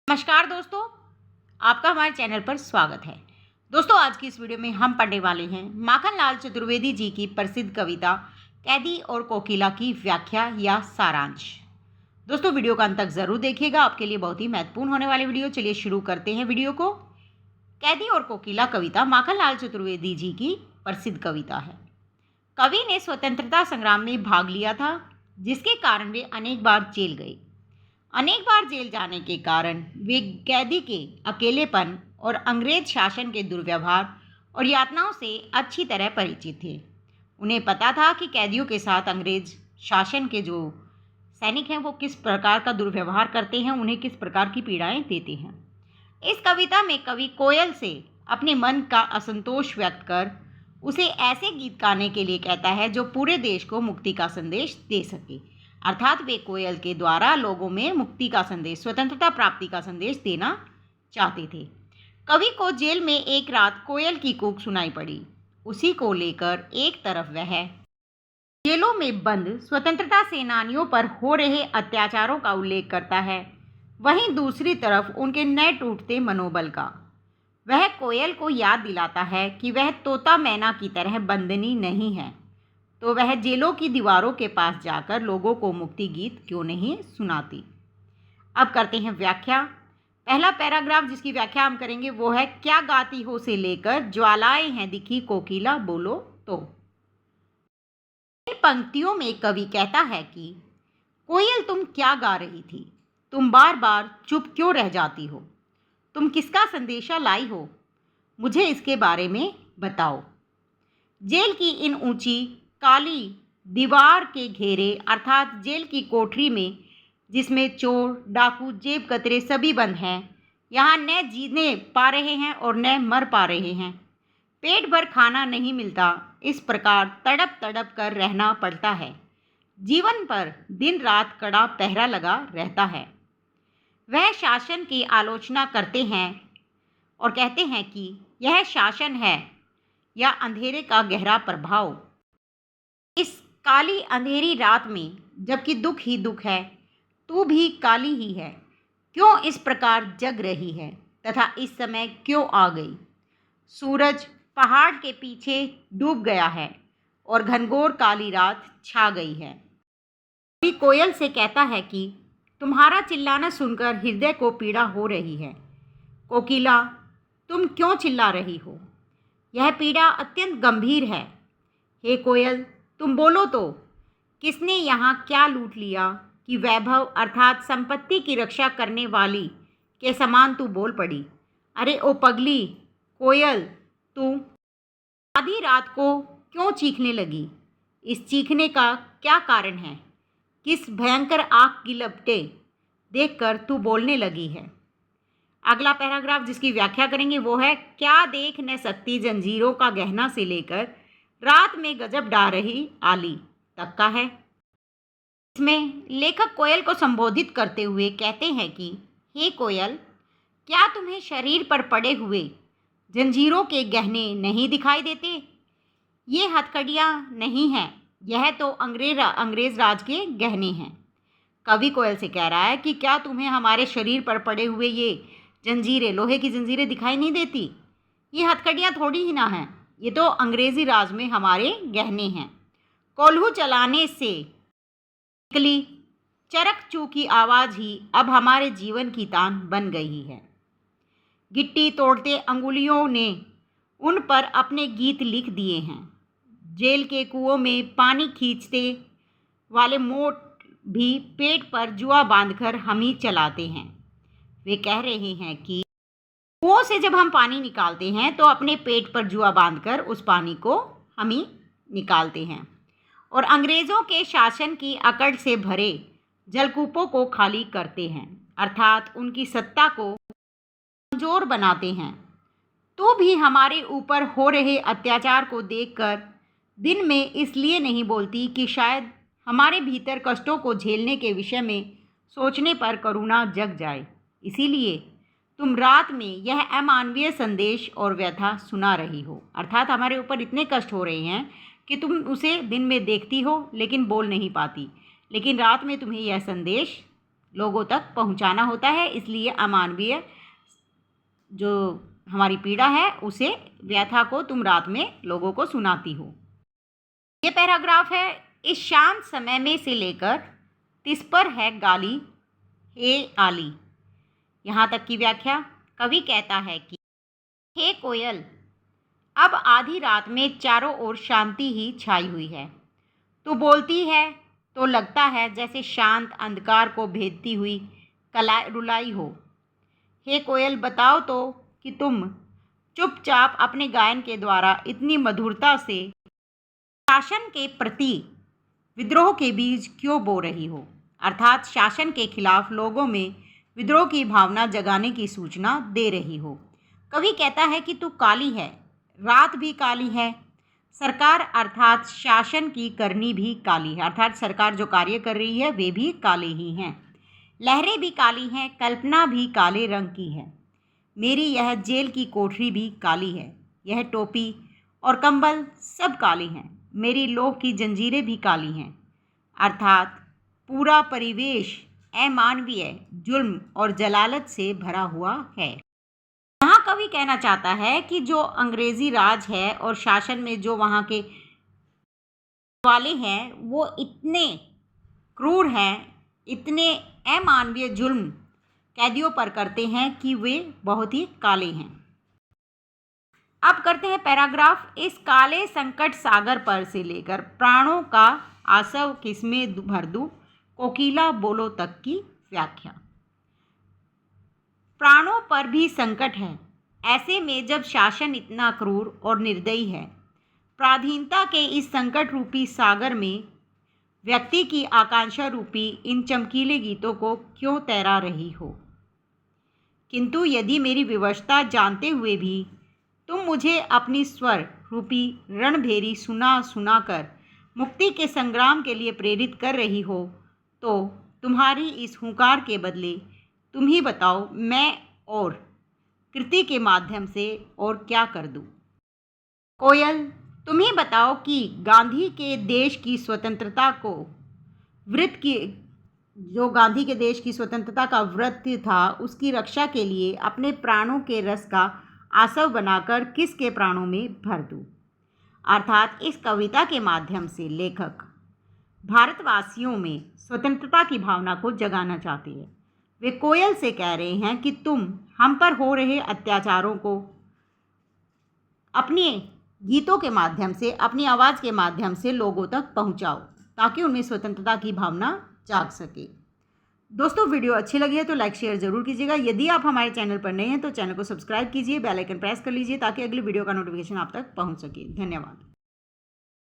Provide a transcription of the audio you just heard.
नमस्कार दोस्तों, आपका हमारे चैनल पर स्वागत है। दोस्तों, आज की इस वीडियो में हम पढ़ने वाले हैं माखनलाल चतुर्वेदी जी की प्रसिद्ध कविता कैदी और कोकिला की व्याख्या या सारांश। दोस्तों, वीडियो का अंत तक जरूर देखिएगा, आपके लिए बहुत ही महत्वपूर्ण होने वाली वीडियो। चलिए शुरू करते हैं वीडियो को। कैदी और कोकिला कविता माखनलाल चतुर्वेदी जी की प्रसिद्ध कविता है। कवि ने स्वतंत्रता संग्राम में भाग लिया था, जिसके कारण वे अनेक बार जेल गए। अनेक बार जेल जाने के कारण वे कैदी के अकेलेपन और अंग्रेज शासन के दुर्व्यवहार और यातनाओं से अच्छी तरह परिचित थे। उन्हें पता था कि कैदियों के साथ अंग्रेज शासन के जो सैनिक हैं वो किस प्रकार का दुर्व्यवहार करते हैं, उन्हें किस प्रकार की पीड़ाएं देते हैं। इस कविता में कवि कोयल से अपने मन का असंतोष व्यक्त कर उसे ऐसे गीत गाने के लिए कहता है जो पूरे देश को मुक्ति का संदेश दे सके। अर्थात वे कोयल के द्वारा लोगों में मुक्ति का संदेश, स्वतंत्रता प्राप्ति का संदेश देना चाहते थे। कवि को जेल में एक रात कोयल की कूक सुनाई पड़ी। उसी को लेकर एक तरफ वह जेलों में बंद स्वतंत्रता सेनानियों पर हो रहे अत्याचारों का उल्लेख करता है, वहीं दूसरी तरफ उनके नए टूटते मनोबल का। वह कोयल को याद दिलाता है कि वह तोता मैना की तरह बंदनी नहीं है, तो वह जेलों की दीवारों के पास जाकर लोगों को मुक्ति गीत क्यों नहीं सुनाती। अब करते हैं व्याख्या। पहला पैराग्राफ जिसकी व्याख्या हम करेंगे वो है, क्या गाती हो से लेकर ज्वालाएं हैं दिखी कोकिला बोलो तो। इन पंक्तियों में कवि कहता है कि कोयल तुम क्या गा रही थी, तुम बार बार चुप क्यों रह जाती हो, तुम किसका संदेशा लाई हो, मुझे इसके बारे में बताओ। जेल की इन ऊंची काली दीवार के घेरे अर्थात जेल की कोठरी में, जिसमें चोर डाकू जेब कतरे सभी बंद हैं, यहाँ न जीने पा रहे हैं और न मर पा रहे हैं। पेट भर खाना नहीं मिलता, इस प्रकार तड़प तड़प कर रहना पड़ता है। जीवन पर दिन रात कड़ा पहरा लगा रहता है। वह शासन की आलोचना करते हैं और कहते हैं कि यह शासन है या अंधेरे का गहरा प्रभाव। इस काली अंधेरी रात में जबकि दुख ही दुख है, तू भी काली ही है, क्यों इस प्रकार जग रही है तथा इस समय क्यों आ गई। सूरज पहाड़ के पीछे डूब गया है और घनघोर काली रात छा गई है। कवि कोयल से कहता है कि तुम्हारा चिल्लाना सुनकर हृदय को पीड़ा हो रही है। कोकिला, तुम क्यों चिल्ला रही हो, यह पीड़ा अत्यंत गंभीर है। हे कोयल, तुम बोलो तो, किसने यहाँ क्या लूट लिया कि वैभव अर्थात संपत्ति की रक्षा करने वाली के समान तू बोल पड़ी। अरे ओ पगली कोयल, तू आधी रात को क्यों चीखने लगी, इस चीखने का क्या कारण है, किस भयंकर आग की लपटे देखकर तू बोलने लगी है। अगला पैराग्राफ जिसकी व्याख्या करेंगे वो है, क्या देख न सकती जंजीरों का गहना से लेकर रात में गजब डा रही आली तक का है। इसमें लेखक कोयल को संबोधित करते हुए कहते हैं कि हे कोयल, क्या तुम्हें शरीर पर पड़े हुए जंजीरों के गहने नहीं दिखाई देते। ये हथकड़ियाँ नहीं हैं, यह तो अंग्रेज राज के गहने हैं। कवि कोयल से कह रहा है कि क्या तुम्हें हमारे शरीर पर पड़े हुए ये जंजीरें, लोहे की जंजीरें दिखाई नहीं देती। ये हथकड़ियाँ थोड़ी ही ना हैं, ये तो अंग्रेजी राज में हमारे गहने हैं। कोल्हू चलाने से निकली चरक चू की आवाज़ ही अब हमारे जीवन की तान बन गई है। गिट्टी तोड़ते अंगुलियों ने उन पर अपने गीत लिख दिए हैं। जेल के कुओं में पानी खींचते वाले मोट भी पेट पर जुआ बांधकर हम ही चलाते हैं। वे कह रहे हैं कि कुओं से जब हम पानी निकालते हैं तो अपने पेट पर जुआ बांधकर उस पानी को हम ही निकालते हैं और अंग्रेज़ों के शासन की अकड़ से भरे जलकूपों को खाली करते हैं, अर्थात उनकी सत्ता को कमजोर बनाते हैं। तो भी हमारे ऊपर हो रहे अत्याचार को देखकर दिन में इसलिए नहीं बोलती कि शायद हमारे भीतर कष्टों को झेलने के विषय में सोचने पर करुणा जग जाए। इसीलिए तुम रात में यह अमानवीय संदेश और व्यथा सुना रही हो, अर्थात हमारे ऊपर इतने कष्ट हो रहे हैं कि तुम उसे दिन में देखती हो लेकिन बोल नहीं पाती, लेकिन रात में तुम्हें यह संदेश लोगों तक पहुंचाना होता है, इसलिए अमानवीय जो हमारी पीड़ा है उसे व्यथा को तुम रात में लोगों को सुनाती हो। ये पैराग्राफ है, इस शांत समय में से लेकर तिस पर है गाली हे आली। यहाँ तक की व्याख्या। कवि कहता है कि हे कोयल, अब आधी रात में चारों ओर शांति ही छाई हुई है। तू बोलती है तो लगता है जैसे शांत अंधकार को भेदती हुई रुलाई हो। हे कोयल, बताओ तो कि तुम चुपचाप अपने गायन के द्वारा इतनी मधुरता से शासन के प्रति विद्रोह के बीज क्यों बो रही हो, अर्थात शासन के खिलाफ लोगों में विद्रोह की भावना जगाने की सूचना दे रही हो। कवि कहता है कि तू काली है, रात भी काली है, सरकार अर्थात शासन की करनी भी काली है, अर्थात सरकार जो कार्य कर रही है वे भी काले ही हैं, लहरें भी काली हैं, कल्पना भी काले रंग की है। मेरी यह जेल की कोठरी भी काली है, यह टोपी और कंबल सब काले हैं, मेरी लोह की जंजीरें भी काली हैं, अर्थात पूरा परिवेश अमानवीय जुल्म और जलालत से भरा हुआ है। यहाँ कवि कहना चाहता है कि जो अंग्रेजी राज है और शासन में जो वहाँ के वाले हैं वो इतने क्रूर हैं, इतने अमानवीय जुल्म कैदियों पर करते हैं कि वे बहुत ही काले हैं। अब करते हैं पैराग्राफ, इस काले संकट सागर पर से लेकर प्राणों का आसव किसमें भर दूं, कोकिला बोलो तक की व्याख्या। प्राणों पर भी संकट है, ऐसे में जब शासन इतना क्रूर और निर्दयी है, पराधीनता के इस संकट रूपी सागर में व्यक्ति की आकांक्षा रूपी इन चमकीले गीतों को क्यों तैरा रही हो। किंतु यदि मेरी विवशता जानते हुए भी तुम मुझे अपनी स्वर रूपी रणभेरी सुना सुना कर मुक्ति के संग्राम के लिए प्रेरित कर रही हो, तो तुम्हारी इस हुंकार के बदले तुम ही बताओ मैं और कृति के माध्यम से और क्या कर दूं। कोयल, तुम ही बताओ कि गांधी के देश की स्वतंत्रता को व्रत की जो गांधी के देश की स्वतंत्रता का व्रत था उसकी रक्षा के लिए अपने प्राणों के रस का आसव बनाकर किसके प्राणों में भर दूं। अर्थात इस कविता के माध्यम से लेखक भारतवासियों में स्वतंत्रता की भावना को जगाना चाहते हैं। वे कोयल से कह रहे हैं कि तुम हम पर हो रहे अत्याचारों को अपने गीतों के माध्यम से, अपनी आवाज़ के माध्यम से लोगों तक पहुंचाओ ताकि उनमें स्वतंत्रता की भावना जाग सके। दोस्तों, वीडियो अच्छी लगी है तो लाइक शेयर जरूर कीजिएगा। यदि आप हमारे चैनल पर नए हैं तो चैनल को सब्सक्राइब कीजिए, बेल आइकन प्रेस कर लीजिए ताकि अगली वीडियो का नोटिफिकेशन आप तक पहुंच सके। धन्यवाद।